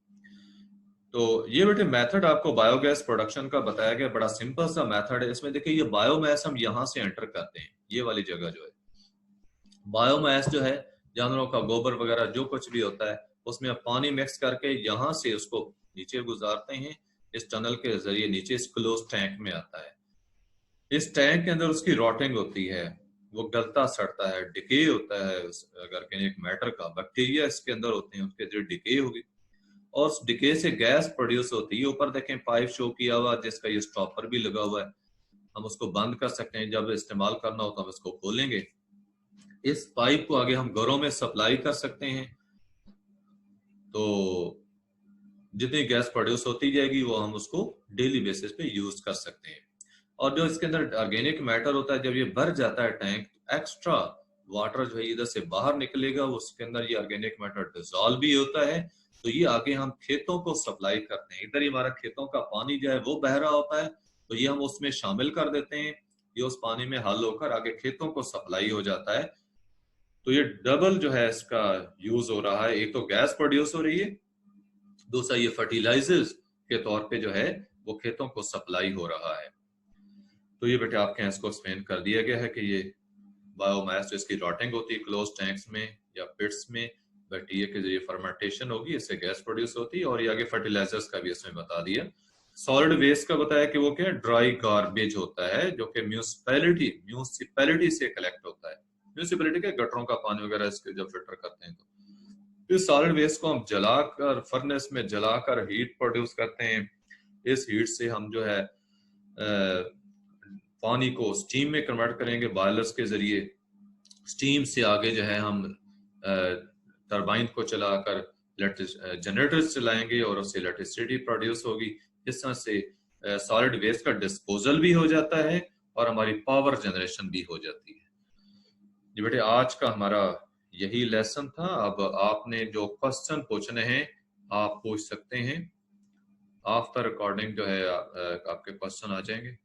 तो ये बेटे मेथड आपको बायोगैस प्रोडक्शन का बताया गया, बड़ा सिंपल सा मेथड है। इसमें देखिए ये बायोमास हम यहाँ से एंटर करते हैं, ये वाली जगह जो है बायोमास जो है, जानवरों का गोबर वगैरह जो कुछ भी होता है, उसमें आप पानी मिक्स करके यहाँ से उसको नीचे गुजारते हैं, इस टनल के जरिए नीचे इस क्लोज टैंक में आता है। इस टैंक के अंदर उसकी रॉटिंग होती है, वो गलता सड़ता है, डिके होता है। अगर एक मैटर का बैक्टीरिया इसके अंदर होते हैं, उसके जरिए डिके होगी और उस डिके से गैस प्रोड्यूस होती है। ऊपर देखें पाइप शो किया हुआ जिसका ये स्टॉपर भी लगा हुआ है, हम उसको बंद कर सकते हैं, जब इस्तेमाल करना हो तो हम इसको खोलेंगे। इस पाइप को आगे हम घरों में सप्लाई कर सकते हैं। तो जितनी गैस प्रोड्यूस होती जाएगी वो हम उसको डेली बेसिस पे यूज कर सकते हैं। और जो इसके अंदर ऑर्गेनिक मैटर होता है, जब ये भर जाता है टैंक, एक्स्ट्रा वाटर जो है इधर से बाहर निकलेगा, उसके अंदर ये ऑर्गेनिक मैटर डिसॉल्व भी होता है, तो ये आगे हम खेतों को सप्लाई करते हैं। इधर ही हमारा खेतों का पानी जो है वो बह रहा होता है, तो ये हम उसमें शामिल कर देते हैं, ये उस पानी में हल होकर आगे खेतों को सप्लाई हो जाता है। तो ये डबल जो है इसका यूज हो रहा है, एक तो गैस प्रोड्यूस हो रही है, दूसरा ये फर्टिलाइजर्स के तौर पे जो है वो खेतों को सप्लाई हो रहा है। तो ये बेटे आपके यहाँ इसको एक्सप्लेन कर दिया गया है कि ये बायोमास जो इसकी रॉटिंग होती है क्लोज टैंक्स में या पिट्स में, बैक्टीरिया के जरिए फर्मेंटेशन होगी, इससे गैस प्रोड्यूस होती है। और ये आगे फर्टिलाइजर्स का भी इसमें बता दिया। सॉलिड वेस्ट का बताया कि वो क्या ड्राई गार्बेज होता है, जो कि म्यूनिसिपैलिटी से कलेक्ट होता है। म्यूनिसिपैलिटी के गटरों का पानी वगैरह इसके जब फिल्टर करते हैं तो इस सॉलिड वेस्ट को हम जलाकर, फर्नेस में जलाकर हीट प्रोड्यूस करते हैं। इस हीट से हम जो है पानी को स्टीम में कन्वर्ट करेंगे बॉयलर्स के जरिए। स्टीम से आगे जो है हम टरबाइन को चलाकर जनरेटर्स चलाएंगे और उससे इलेक्ट्रिसिटी प्रोड्यूस होगी। इस तरह से सॉलिड वेस्ट का डिस्पोजल भी हो जाता है और हमारी पावर जनरेशन भी हो जाती है। जी बेटे, आज का हमारा यही लेसन था। अब आपने जो क्वेश्चन पूछने हैं आप पूछ सकते हैं। आफ्टर रिकॉर्डिंग जो है आपके क्वेश्चन आ जाएंगे।